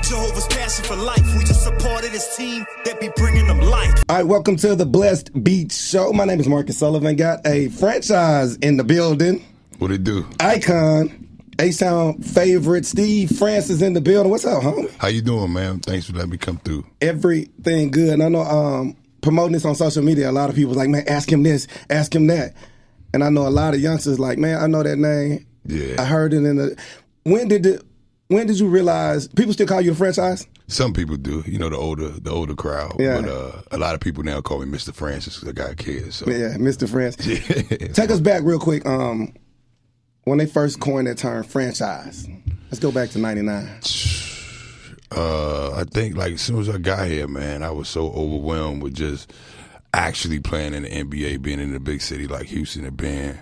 Jehovah's passion for life. We just supported this team that be bringing them life. All right, welcome to the Blessed Beatz Show. My name is Marcus Sullivan. Got a franchise in the building. What it do? Icon, A-Sound favorite, Steve Francis in the building. What's up, homie? How you doing, man? Thanks for letting me come through. Everything good. And I know promoting this on social media, a lot of people like, man, ask him this, ask him that. And I know a lot of youngsters like, man, I know that name. Yeah. I heard it in the... When did you realize people still call you the franchise? Some people do, you know, the older crowd. Yeah. But a lot of people now call me Mr. Francis because I got kids. So. Yeah, Mr. Francis. Yeah. Take us back real quick. When they first coined that term, franchise. Let's go back to '99. I think like as soon as I got here, man, I was so overwhelmed with just actually playing in the NBA, being in a big city like Houston and being,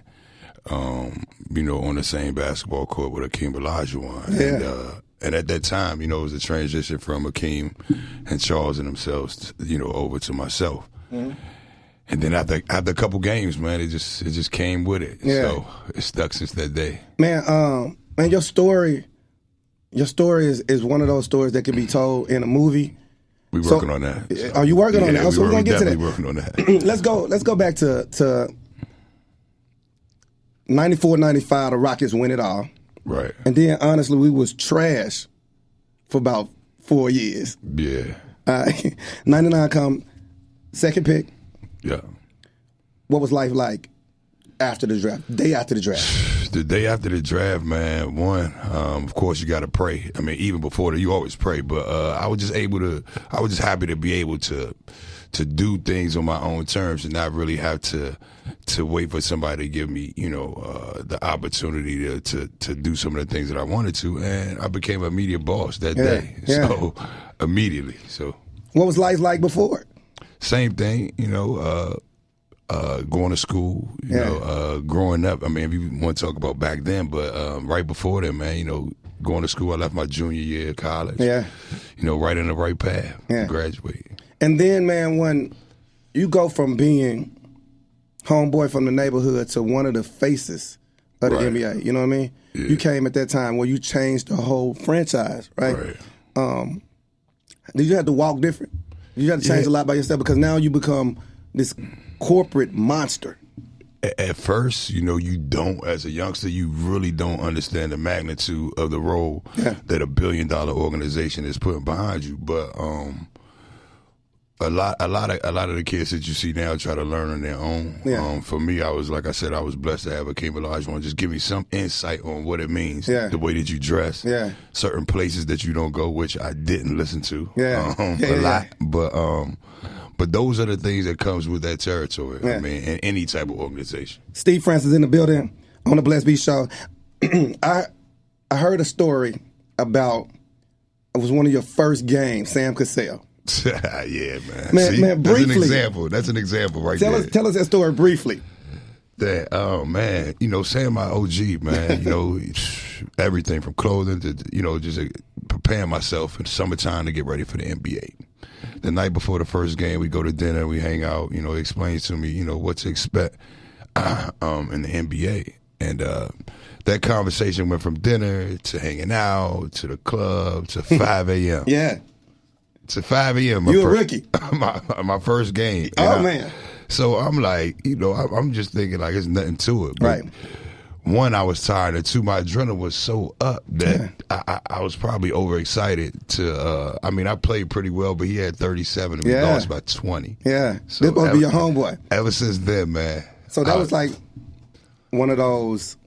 you know, on the same basketball court with Akeem Olajuwon. Yeah. And at that time, you know, it was a transition from Akeem and Charles and themselves, you know, over to myself. Mm-hmm. And then after a couple games, man, it just came with it. Yeah. So it's stuck since that day. Man, your story is one of those stories that can be told in a movie. We're working on that. So. Are you working on that? Yeah, so we're gonna get to that. Working on that. Let's go back to 94, 95. The Rockets win it all. Right. And then honestly, we was trash for about 4 years. Yeah. 99 come second pick. Yeah. What was life like after the draft? Day after the draft. The day after the draft, man. One, of course, you got to pray. I mean, even before that, you always pray. But I was just happy to be able to do things on my own terms and not really have to wait for somebody to give me, you know, the opportunity to do some of the things that I wanted to. And I became a media boss that day. Yeah. So immediately. So what was life like before? Same thing, you know, going to school, you know, growing up. I mean, if you want to talk about back then, but right before that, man, you know, going to school, I left my junior year of college. Yeah. You know, right in the right path. Yeah. Graduate. And then, man, when you go from being homeboy from the neighborhood to one of the faces of the NBA, you know what I mean? Yeah. You came at that time where you changed the whole franchise, right? Did you have to walk different? You had to change a lot by yourself because now you become this corporate monster. At first, you know, you don't, as a youngster, you really don't understand the magnitude of the role that $1 billion organization is putting behind you. But a lot of the kids that you see now try to learn on their own. Yeah. For me, I was blessed to have Akeem Olajuwon just give me some insight on what it means, the way that you dress, certain places that you don't go, which I didn't listen to a lot. But those are the things that comes with that territory. I mean, in any type of organization. Steve Francis in the building on the Blessed Beatz Show. I heard a story about it was one of your first games, Sam Cassell. Yeah, man. See, man, briefly. That's an example right there. Tell us that story briefly. That, oh, man, you know, Sam, my OG, man, you know, everything from clothing to, you know, just preparing myself in the summertime to get ready for the NBA. The night before the first game, we go to dinner, we hang out, you know, he explains to me, you know, what to expect in the NBA. And that conversation went from dinner to hanging out to the club to 5 a.m. Yeah. To 5 a.m. You a rookie. my first game. Man. So I'm like, you know, I'm just thinking like there's nothing to it. But right. One, I was tired, and two, my adrenaline was so up that I was probably overexcited to, I mean, I played pretty well, but he had 37 and we lost by 20. Yeah. So This supposed to be your homeboy. Ever since then, man. So that was like one of those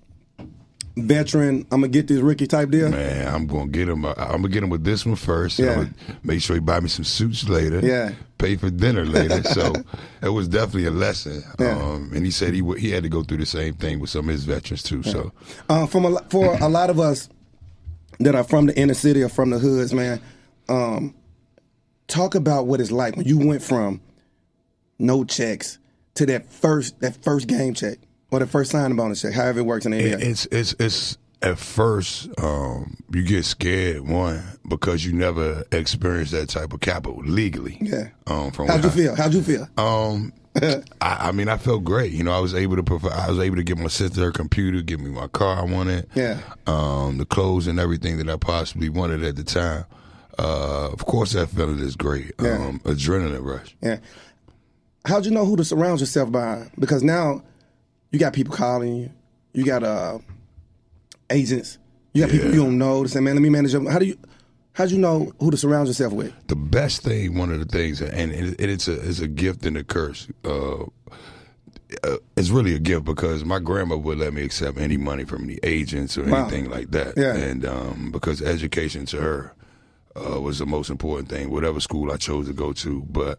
veteran, I'm gonna get this rookie type deal. Man, I'm gonna get him. I'm gonna get him with this one first. Yeah. I'm gonna make sure he buy me some suits later. Yeah. Pay for dinner later. So it was definitely a lesson. Yeah. And he said he had to go through the same thing with some of his veterans too. Yeah. So for a lot of us that are from the inner city or from the hoods, man, talk about what it's like when you went from no checks to that first game check. Or the first signing bonus check, however it works in the NBA. It's at first you get scared, one, because you never experienced that type of capital legally. Yeah. How'd you feel? I mean, I felt great. You know, I was able to provide. I was able to get my sister her computer, give me my car I wanted, the clothes and everything that I possibly wanted at the time. Of course, that feeling is great. Adrenaline rush. Yeah. How'd you know who to surround yourself by? Because now you got people calling you. You got agents. You got people you don't know to say, man, let me manage them. How'd you know who to surround yourself with? The best thing, one of the things, and it's a gift and a curse. It's really a gift because my grandma would let me accept any money from any agents or anything like that. Yeah. And because education to her was the most important thing, whatever school I chose to go to. But,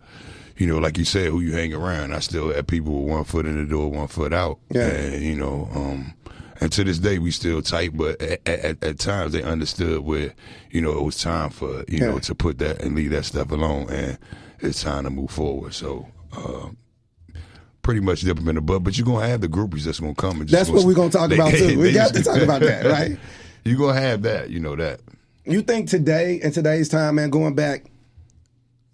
you know, like you said, who you hang around, I still had people with one foot in the door, one foot out. Yeah. And, you know, and to this day, we still tight, but at times they understood where, you know, it was time for, you know, to put that and leave that stuff alone, and it's time to move forward. So, pretty much dip them in the butt, but you're going to have the groupies that's going to come. And that's what we're going to talk about, too. We got to talk about that, right? You're going to have that, you know that. You think today, in today's time, man, going back,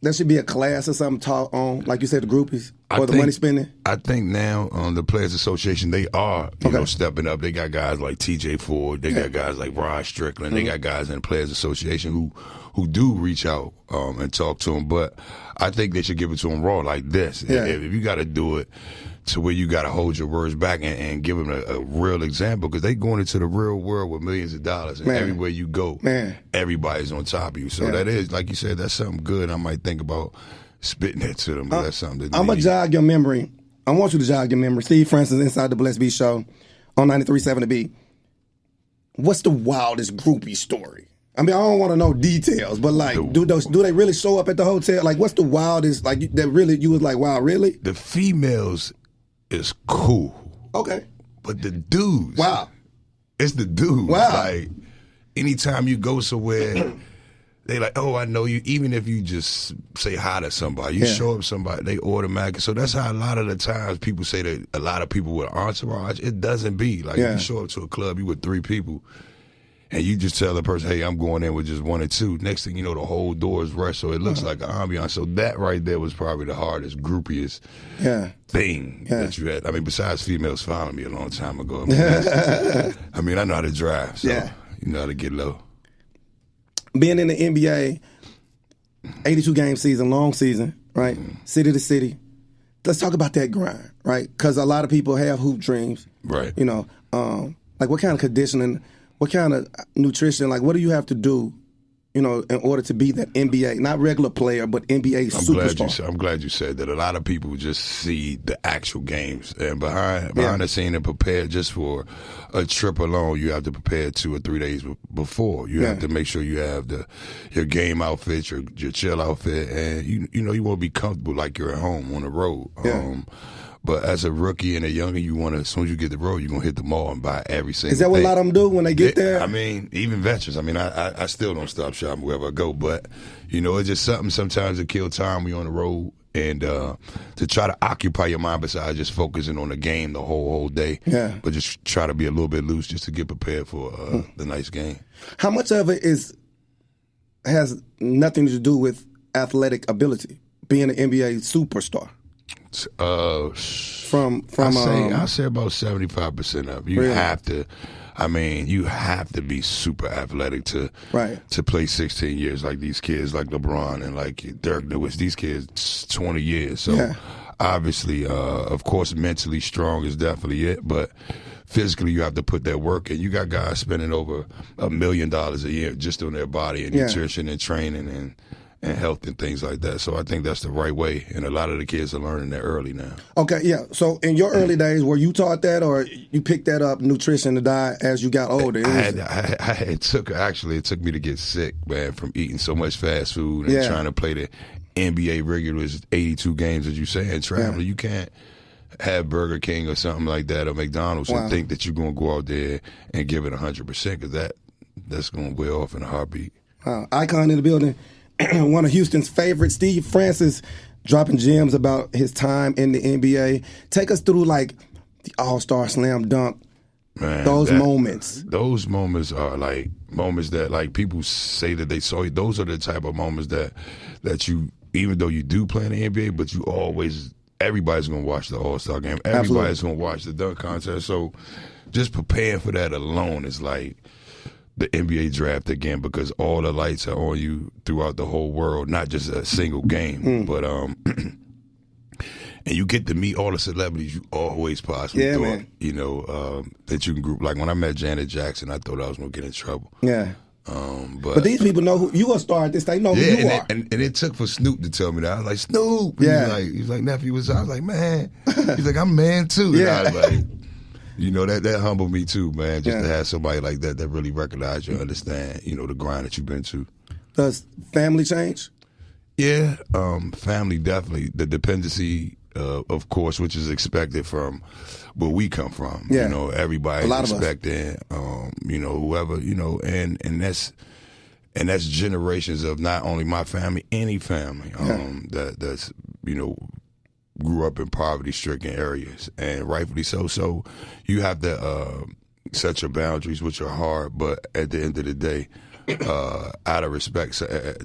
there should be a class or something taught on, like you said, the groupies or the money spending? I think now the Players Association, they are, you know, stepping up. They got guys like TJ Ford. They got guys like Rod Strickland. They got guys in the Players Association who do reach out and talk to them. But I think they should give it to them raw like this. Yeah. If you got to do it to where you got to hold your words back and give them a real example, because they going into the real world with millions of dollars, and everywhere you go, everybody's on top of you. So that is, like you said, that's something good. I might think about spitting that to them, but that's something that I'm going to jog your memory. I want you to jog your memory. Steve Francis inside the Blessed Beatz Show on 93.7 The Beat. What's the wildest groupie story? I mean, I don't want to know details, but like, do they really show up at the hotel? Like, what's the wildest, like, that really, you was like, wow, really? The females is cool. Okay. But the dudes. Wow. It's the dudes. Wow. Like, anytime you go somewhere, they like, oh, I know you. Even if you just say hi to somebody, you show up somebody, they automatically. So that's how a lot of the times people say that a lot of people with entourage, it doesn't be. Like, if you show up to a club, you with 3 people, and you just tell the person, hey, I'm going in with just 1 or 2. Next thing you know, the whole door is rushed, so it looks like an ambiance. So that right there was probably the hardest, groupiest thing that you had. I mean, besides females following me a long time ago. I mean, I know how to drive, so you know how to get low. Being in the NBA, 82-game season, long season, right? City to city. Let's talk about that grind, right? Because a lot of people have hoop dreams. Right. You know, like what kind of conditioning, what kind of nutrition, like what do you have to do, you know, in order to be that NBA, not regular player, but NBA superstar? I'm glad you said that. A lot of people just see the actual games, and behind the scene and prepare just for a trip alone, you have to prepare 2 or 3 days before. You have to make sure you have your game outfit, your chill outfit, and you know you want to be comfortable like you're at home on the road. But as a rookie and a youngin', you want to, as soon as you get the road, you're going to hit the mall and buy every single thing. Is that what a lot of them do when they get there? I mean, even veterans. I mean, I still don't stop shopping wherever I go. But, you know, it's just something sometimes to kill time when you're on the road and to try to occupy your mind besides just focusing on the game the whole day. Yeah. But just try to be a little bit loose just to get prepared for the nice game. How much of it has nothing to do with athletic ability, being an NBA superstar? I'll say about 75% of it. You have to. I mean, you have to be super athletic to play 16 years like these kids, like LeBron and like Dirk Lewis. These kids, 20 years. So obviously, of course, mentally strong is definitely it, but physically you have to put that work in. You got guys spending over $1 million a year just on their body and nutrition and training and health and things like that. So I think that's the right way, and a lot of the kids are learning that early now. Okay, yeah. So in your early days, were you taught that, or you picked that up, nutrition, the diet, as you got older? It took me to get sick, man, from eating so much fast food and trying to play the NBA regulars 82 games, as you say, and traveling. You can't have Burger King or something like that or McDonald's and think that you're going to go out there and give it 100%, because that's going to wear off in a heartbeat. Icon in the building. One of Houston's favorites, Steve Francis, dropping gems about his time in the NBA. Take us through, like, the All-Star Slam Dunk, those moments. Those moments are, like, moments that, like, people say that they saw you. Those are the type of moments that you, even though you do play in the NBA, but you always everybody's gonna watch the All-Star game. Everybody's gonna watch the dunk contest. So just preparing for that alone is like the NBA draft again, because all the lights are on you throughout the whole world, not just a single game. But and you get to meet all the celebrities you always possibly thought, man. you know, that you can group. Like when I met Janet Jackson, I thought I was gonna get in trouble. Yeah. But these people know who you a star at this. They know who you are. And it took for Snoop to tell me that. I was like, Snoop. Yeah. He's like, nephew, what's up? I was like, man. He's like, I'm man too. And I was like, you know, that humbled me too, man. Just to have somebody like that really recognize you, understand, you know, the grind that you've been to. Does family change? Yeah, family definitely. The dependency, of course, which is expected from where we come from. Yeah. You know, everybody expecting, you know, whoever, you know, and that's generations of not only my family, any family that's, you know, grew up in poverty-stricken areas, and rightfully so. So you have to set your boundaries, which are hard, but at the end of the day, out of respect,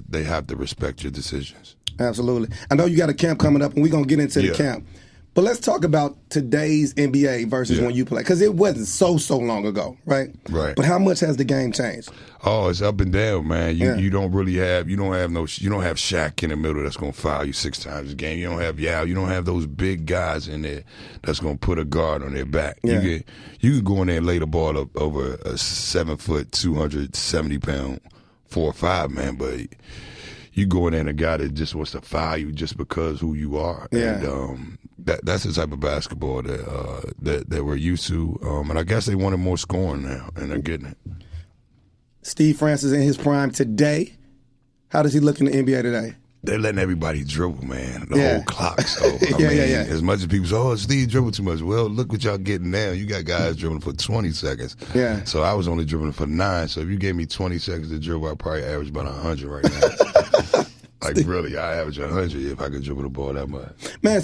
they have to respect your decisions. Absolutely. I know you got a camp coming up, and we're going to get into the camp. But let's talk about today's NBA versus when you play, because it wasn't so long ago, right? Right. But how much has the game changed? Oh, it's up and down, man. You don't really have you don't have Shaq in the middle that's gonna foul you 6 times a game. You don't have you don't have those big guys in there that's gonna put a guard on their back. Yeah. You can go in there and lay the ball up over a 7 foot, 270 pound 4 or 5 man, but you go in there and a guy that just wants to foul you just because who you are. Yeah. And that's the type of basketball that we're used to. And I guess they wanted more scoring now, and they're getting it. Steve Francis in his prime today. How does he look in the NBA today? They're letting everybody dribble, man. The whole clock. So I mean, as much as people say, "Oh, Steve dribbled too much." Well, look what y'all getting now. You got guys dribbling for 20 seconds. Yeah. So I was only dribbling for 9. So if you gave me 20 seconds to dribble, I'd probably average about 100 right now. Like really, I average 100 if I could dribble the ball that much. Man,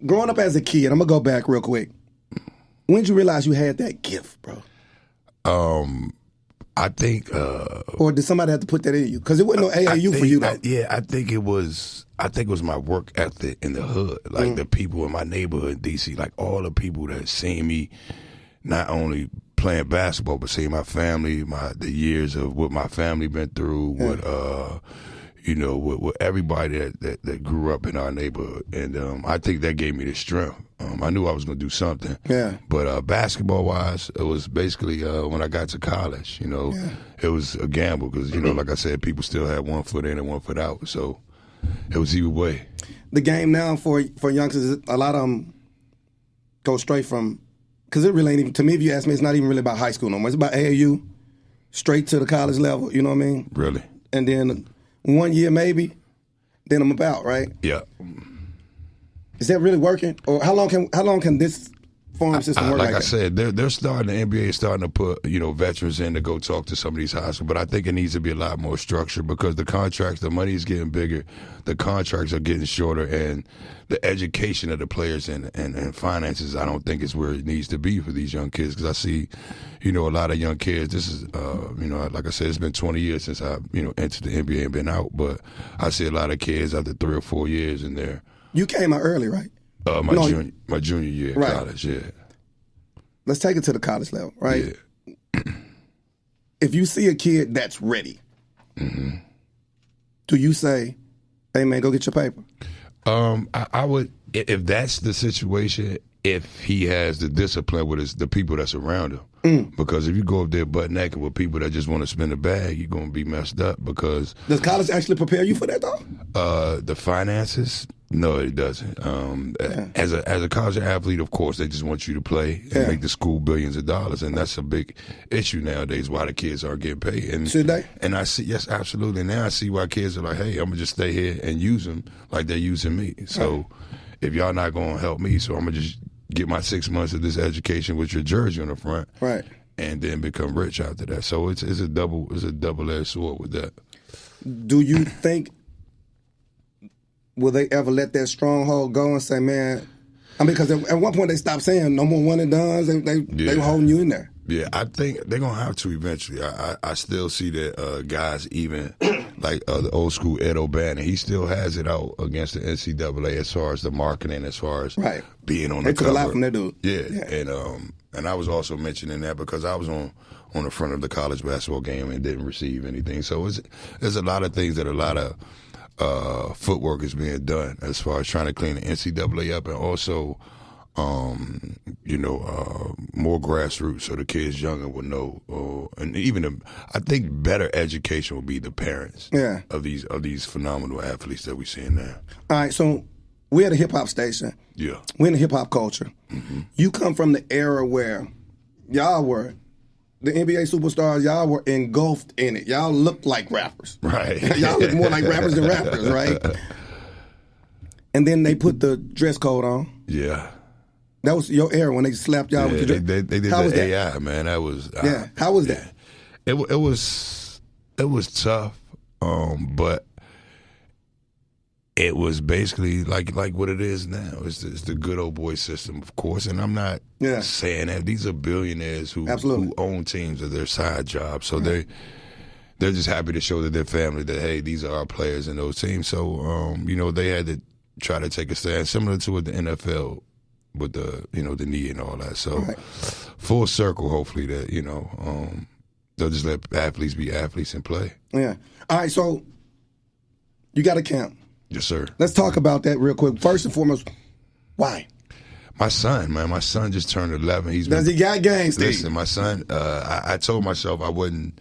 growing up as a kid, I'm gonna go back real quick. When did you realize you had that gift, bro? I think, or did somebody have to put that in you? Because it wasn't no AAU for you, though. I think it was my work ethic in the hood, like the people in my neighborhood in DC, like all the people that seen me, not only playing basketball, but seeing my family, the years of what my family been through, with everybody that grew up in our neighborhood, and I think that gave me the strength. I knew I was going to do something. Yeah. But basketball-wise, it was basically when I got to college, it was a gamble because, like I said, people still had 1 foot in and 1 foot out. So it was either way. The game now for youngsters, a lot of them go straight from, because it really ain't even, to me, if you ask me, it's not even really about high school no more. It's about AAU, straight to the college level, you know what I mean? Really? And then 1 year maybe, then I'm about, right? Yeah. Is that really working? Or how long can this farm system work? Like I said, they're starting, the NBA is starting to put, veterans in to go talk to some of these high schools, but I think it needs to be a lot more structured because the contracts, the money is getting bigger, the contracts are getting shorter, and the education of the players and finances, I don't think is where it needs to be for these young kids because I see, a lot of young kids, this is, like I said, it's been 20 years since I, entered the NBA and been out, but I see a lot of kids after 3 or 4 years in there. You came out early, right? My junior year in college, yeah. Let's take it to the college level, right? Yeah. If you see a kid that's ready, do you say, hey, man, go get your paper? I would, if that's the situation, if he has the discipline with the people that's around him. Because if you go up there butt naked with people that just want to spin a bag, you're going to be messed up because... Does college actually prepare you for that, though? The finances... No, it doesn't. As a college athlete, of course, they just want you to play and make the school billions of dollars, and that's a big issue nowadays. Why the kids aren't getting paid? And should they? And I see, yes, absolutely. Now I see why kids are like, "Hey, I'm gonna just stay here and use them like they're using me." So if y'all not gonna help me, so I'm gonna just get my 6 months of this education with your jersey on the front, right, and then become rich after that. So it's a double-edged sword with that. Do you think? Will they ever let that stronghold go and say, man, because at one point they stopped saying no more one and dones. They were holding you in there. Yeah, I think they're gonna have to eventually. I still see that guys, even like the old school Ed O'Bannon, he still has it out against the NCAA as far as the marketing, as far as being on the cover. They took a lot from that dude. Yeah, and I was also mentioning that because I was on the front of the college basketball game and didn't receive anything. So there's a lot of things that a lot of footwork is being done as far as trying to clean the NCAA up, and also more grassroots so the kids younger will know. And even I think better education will be the parents of these phenomenal athletes that we're seeing now. All right, so we're at a hip hop station. Yeah, we're in the hip hop culture. Mm-hmm. You come from the era where y'all were the NBA superstars. Y'all were engulfed in it. Y'all looked like rappers, right? Y'all look more like rappers than rappers, right? And then they put the dress code on. Yeah. That was your era when they slapped y'all with the dress. They did How the was that? AI, man. That was How was that? It was tough, but it was basically like what it is now. It's the good old boy system, of course. And I'm not saying that these are billionaires who own teams of their side jobs, so they're just happy to show to their family that, hey, these are our players in those teams. So they had to try to take a stand similar to what the NFL with the the knee and all that. So full circle, hopefully that they'll just let athletes be athletes and play. Yeah. All right. So you got a camp. Yes, sir. Let's talk about that real quick. First and foremost, why? My son, man. My son just turned 11. He got game, Steve? Listen, my son. I told myself I wouldn't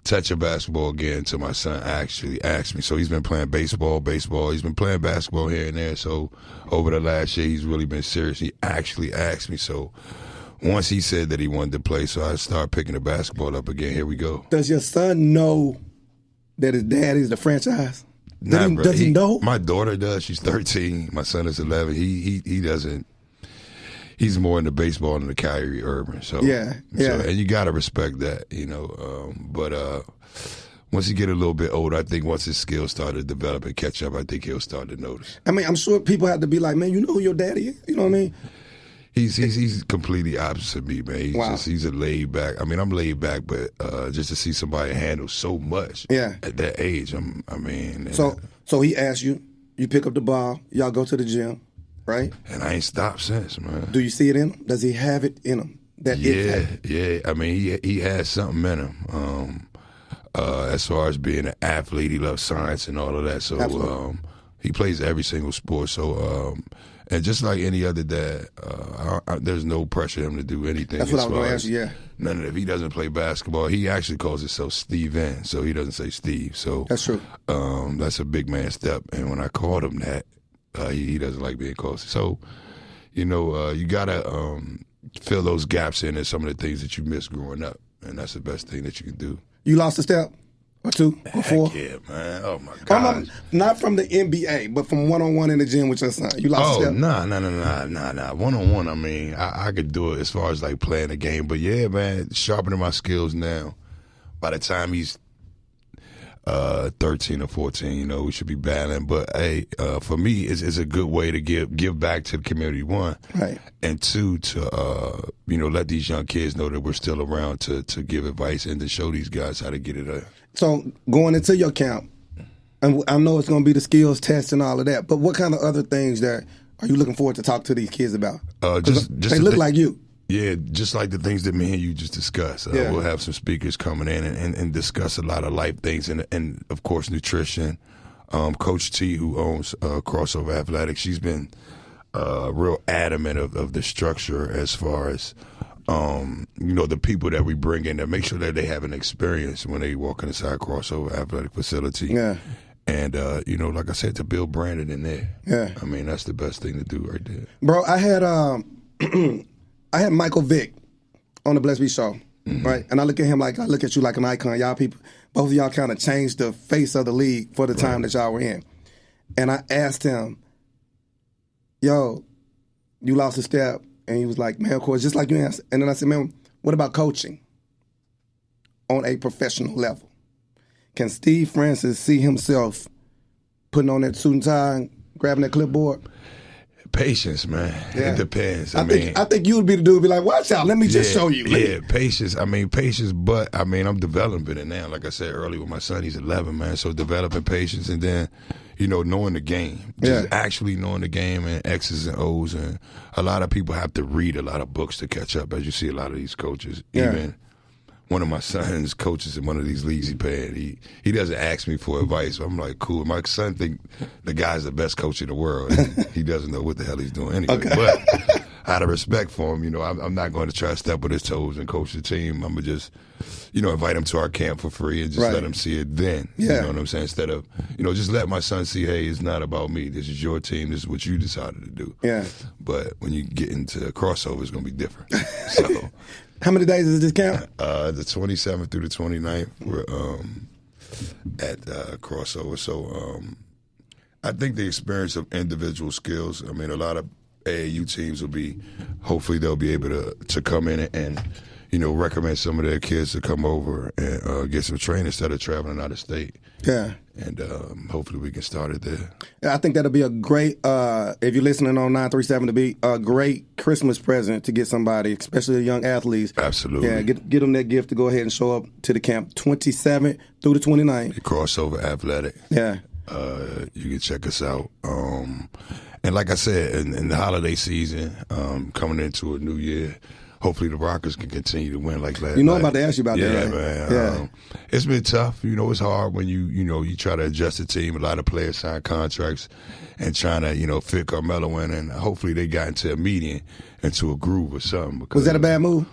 touch a basketball again until my son actually asked me. So he's been playing baseball. He's been playing basketball here and there. So over the last year, he's really been serious. He actually asked me. So once he said that he wanted to play, so I started picking the basketball up again. Here we go. Does your son know that his dad is the franchise? Does he know? My daughter does. She's 13. My son is 11. He doesn't. He's more into baseball than the Kyrie Irving. So and you gotta respect that, But once he get a little bit older, I think once his skills start to develop and catch up, I think he'll start to notice. I mean, I'm sure people have to be like, man, you know who your daddy is? You know what I mean? He's completely opposite of me, man. He's a laid back. I mean, I'm laid back, but just to see somebody handle so much at that age, So he asked you, you pick up the ball, y'all go to the gym, right? And I ain't stopped since, man. Do you see it in him? Does he have it in him? Yeah. I mean, he has something in him. As far as being an athlete, he loves science and all of that. So he plays every single sport. So and just like any other dad, there's no pressure on him to do anything. That's what I was going to ask you, None of it. If he doesn't play basketball, he actually calls himself Steven, so he doesn't say Steve. So that's true. That's a big man step. And when I called him that, he doesn't like being called. So, you got to fill those gaps in some of the things that you missed growing up, and that's the best thing that you can do. You lost a step? Or two? Or four? Heck yeah, man. Oh, my God. Not from the NBA, but from one-on-one in the gym with your son. You lost a step? Nah. One-on-one, I mean, I could do it as far as, like, playing the game. But, yeah, man, sharpening my skills now. By the time he's 13 or 14, we should be battling. But, hey, for me, it's a good way to give back to the community, one. Right. And two, to, let these young kids know that we're still around to give advice and to show these guys how to get it up. So going into your camp, and I know it's going to be the skills test and all of that, but what kind of other things that are you looking forward to talk to these kids about? They look like you. Yeah, just like the things that me and you just discussed. We'll have some speakers coming in and discuss a lot of life things and of course, nutrition. Coach T, who owns Crossover Athletics, she's been real adamant of the structure as far as the people that we bring in to make sure that they have an experience when they walk inside Crossover Athletic Facility. Yeah. And, like I said, to build Brandon in there. Yeah. I mean, that's the best thing to do right there. Bro, I had Michael Vick on the Blessed Beatz Show, right? And I look at him like I look at you like an icon. Y'all people, both of y'all kind of changed the face of the league for the time that y'all were in. And I asked him, yo, you lost a step. And he was like, man, of course, just like you answered. And then I said, man, what about coaching on a professional level? Can Steve Francis see himself putting on that suit and tie and grabbing that clipboard? Patience, man. Yeah. It depends. I think you would be the dude who be like, watch out, let me just show you. Patience. Patience, but I'm developing it now. Like I said earlier with my son, he's 11, man. So developing patience and then, knowing the game. Just actually knowing the game and X's and O's. And a lot of people have to read a lot of books to catch up, as you see a lot of these coaches. Yeah. Even one of my son's coaches in one of these leagues he played, he doesn't ask me for advice. So I'm like, cool. My son think the guy's the best coach in the world. And he doesn't know what the hell he's doing anyway. Okay. But out of respect for him, I'm not going to try to step on his toes and coach the team. I'm going to just, invite him to our camp for free and just let him see it then. Yeah. You know what I'm saying? Instead of, just let my son see, hey, it's not about me. This is your team. This is what you decided to do. Yeah. But when you get into a crossover, it's going to be different. So. How many days is this camp? The 27th through the 29th, we're at crossover. So I think the experience of individual skills, a lot of AAU teams will be, hopefully they'll be able to come in and recommend some of their kids to come over and get some training instead of traveling out of state. Yeah. And hopefully we can start it there. I think that'll be a great, if you're listening on 937 to be a great Christmas present to get somebody, especially the young athletes. Absolutely. Yeah, get them that gift to go ahead and show up to the camp 27th through the 29th. The Crossover Athletic. Yeah. You can check us out. And like I said, in the holiday season, coming into a new year, hopefully the Rockers can continue to win like last night. I'm about to ask you about that. Right? Man. Yeah, it's been tough. It's hard when you try to adjust the team. A lot of players sign contracts and trying to, fit Carmelo in, and hopefully they got into a meeting, into a groove or something. Was that a bad move?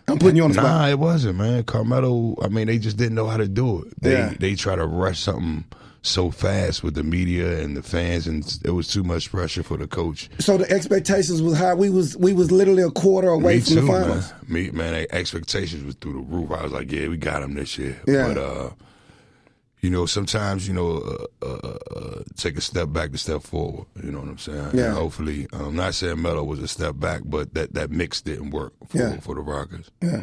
I'm putting you on the spot. Nah, it wasn't, man. Carmelo, they just didn't know how to do it. They try to rush something so fast with the media and the fans, and it was too much pressure for the coach. So the expectations was high. We was literally a quarter away from the finals. Man, the expectations was through the roof. I was like, yeah, we got him this year. Yeah. But sometimes take a step back to step forward. You know what I'm saying? Yeah. And hopefully, I'm not saying Melo was a step back, but that mix didn't work for the Rockers. Yeah.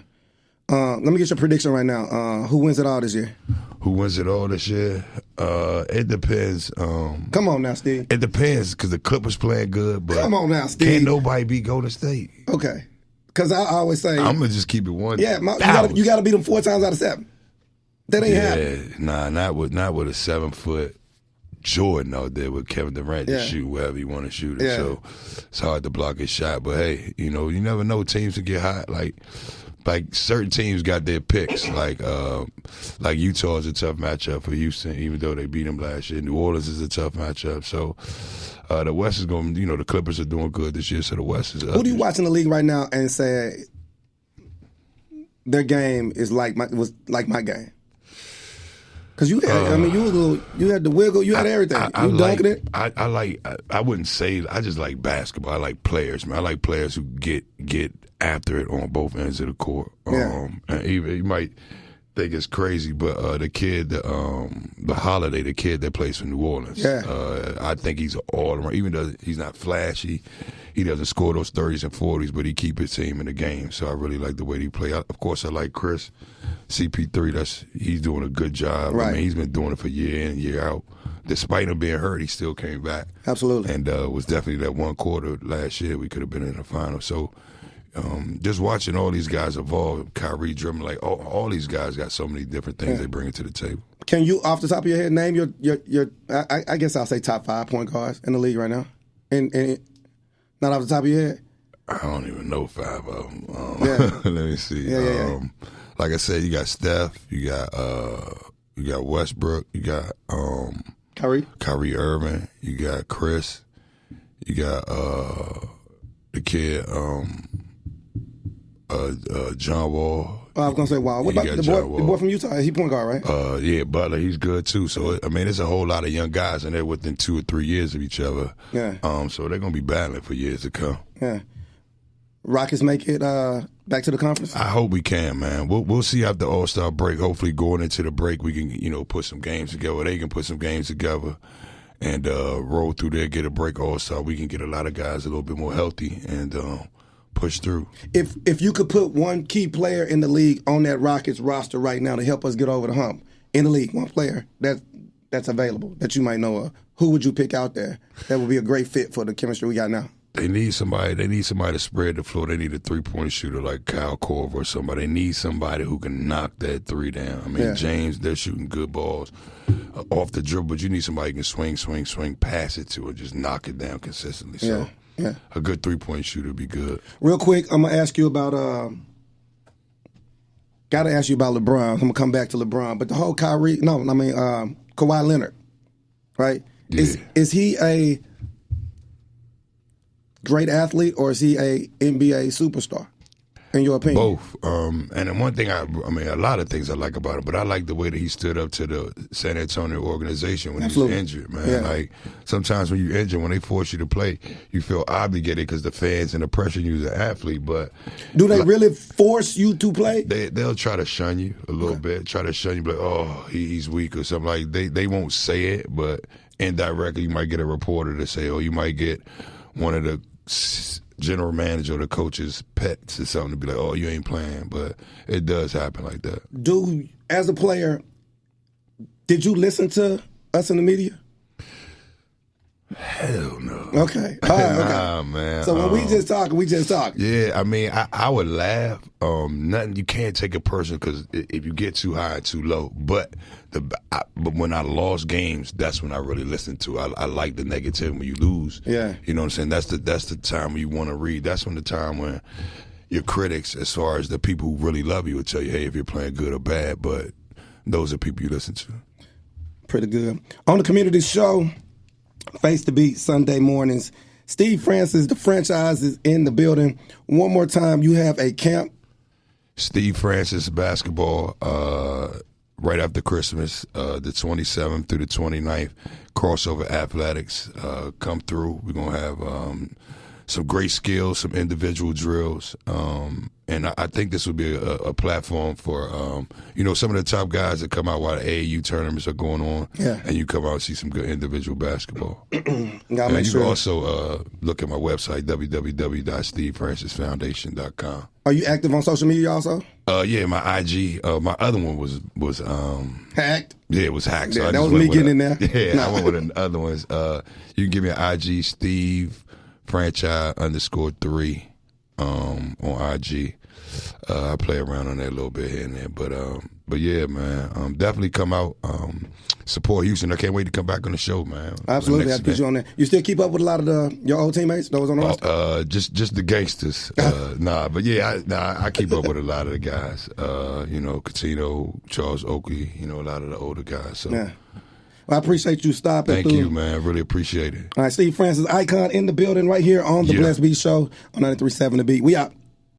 Let me get your prediction right now. Who wins it all this year? Who wins it all this year? It depends. Come on now, Steve. It depends because the Clippers playing good, but come on now, Steve. Can't nobody beat Golden State. Okay. Because I always say I'm gonna just keep it one. Yeah, you got to beat them 4 times out of 7. That ain't happening. Nah, not with a 7-foot Jordan out there with Kevin Durant to shoot wherever you want to shoot it. Yeah. So it's hard to block his shot. But hey, you never know. Teams can get hot. Like certain teams got their picks. Like Utah is a tough matchup for Houston, even though they beat them last year. New Orleans is a tough matchup. So the West is going. The Clippers are doing good this year, so the West is. Who do you watch in the league right now and say their game is was like my game? Because you had, you had the wiggle, you had everything. You dunking it. I wouldn't say. I just like basketball. I like players, man. I like players who get after it on both ends of the court. And even you might think it's crazy, but the kid, the Holiday, the kid that plays for New Orleans, I think he's all around. Even though he's not flashy, he doesn't score those 30s and 40s, but he keep his team in the game. So I really like the way he play. Of course, I like Chris CP3. He's doing a good job. Right. He's been doing it for year in, year out. Despite him being hurt, he still came back. Absolutely. And was definitely that one quarter last year we could have been in the final. So just watching all these guys evolve, Kyrie dribbling, like all these guys got so many different things they bring to the table. Can you, off the top of your head, name your I guess I'll say top 5 point guards in the league right now? And not off the top of your head? I don't even know 5 of them. Let me see. Like I said, you got Steph, you got Westbrook, you got Kyrie Irving, you got Chris, you got the kid John Wall. I was gonna say Wall. What about the boy from Utah? He point guard, right? Yeah, Butler. He's good too. So there's a whole lot of young guys, and they're within 2 or 3 years of each other. Yeah. So they're gonna be battling for years to come. Yeah. Rockets make it back to the conference? I hope we can, man. We'll see after All-Star break. Hopefully, going into the break, we can put some games together. They can put some games together and roll through there, get a break All-Star. We can get a lot of guys a little bit more healthy and push through. If you could put one key player in the league on that Rockets roster right now to help us get over the hump in the league, one player that's available that you might know of, who would you pick out there that would be a great fit for the chemistry we got now? They need somebody. They need somebody to spread the floor. They need a 3-point shooter like Kyle Korver or somebody. They need somebody who can knock that three down. I mean, James, they're shooting good balls off the dribble, but you need somebody who can swing, pass it to, and just knock it down consistently. So, a good 3-point shooter would be good. Real quick, I'm gonna ask you about. Got to ask you about LeBron. I'm gonna come back to LeBron, but the whole Kawhi Leonard, right? Yeah. Is he a great athlete, or is he a NBA superstar, in your opinion? Both. And then one thing, I mean, a lot of things I like about him, but I like the way that he stood up to the San Antonio organization when he was injured, man. Yeah. Like, sometimes when you're injured, when they force you to play, you feel obligated because the fans and the pressure you as an athlete, but... Do they really force you to play? They'll try to shun you a little bit, try to shun you, like, oh, he's weak or something. Like, they won't say it, but indirectly you might get a reporter to say, oh, you might get one of the general manager or the coach's pets or something to be like, oh, you ain't playing. But it does happen like that. As a player, did you listen to us in the media? Hell no. Okay. All right, okay. Nah, man. So when we just talking, we just talking. Yeah, I mean, I would laugh. Nothing. You can't take it personal because if you get too high or too low. But when I lost games, that's when I really listened to. I like the negativity when you lose. Yeah. You know what I'm saying? That's the time when you want to read. That's when the time when your critics, as far as the people who really love you, will tell you, hey, if you're playing good or bad. But those are people you listen to. Pretty good. On the community show, Face the Beat, Sunday mornings. Steve Francis, the franchise, is in the building. One more time, you have a camp. Steve Francis basketball right after Christmas, the 27th through the 29th. Crossover athletics come through. We're going to have some great skills, some individual drills. And I think this would be a platform for, some of the top guys that come out while the AAU tournaments are going on. Yeah. And you come out and see some good individual basketball. And you can also look at my website, www.stevefrancisfoundation.com. Are you active on social media also? Yeah, my IG. My other one was hacked. Yeah, it was hacked. So yeah, that was me getting in there. Yeah, I went with the other ones. You can give me an IG, Steve franchise _3 on IG. I play around on that a little bit here and there, but yeah, man, definitely come out, support Houston. I can't wait to come back on the show, man. Absolutely, I'll put you on there. You still keep up with a lot of your old teammates that was on the roster? Just the gangsters. But yeah, I keep up with a lot of the guys. Catino, Charles Oakley, a lot of the older guys. So. Yeah. Well, I appreciate you stopping Thank you, man. I really appreciate it. All right, Steve Francis, icon in the building right here on the Blessed Beatz Show on 93.7 The Beat. We out.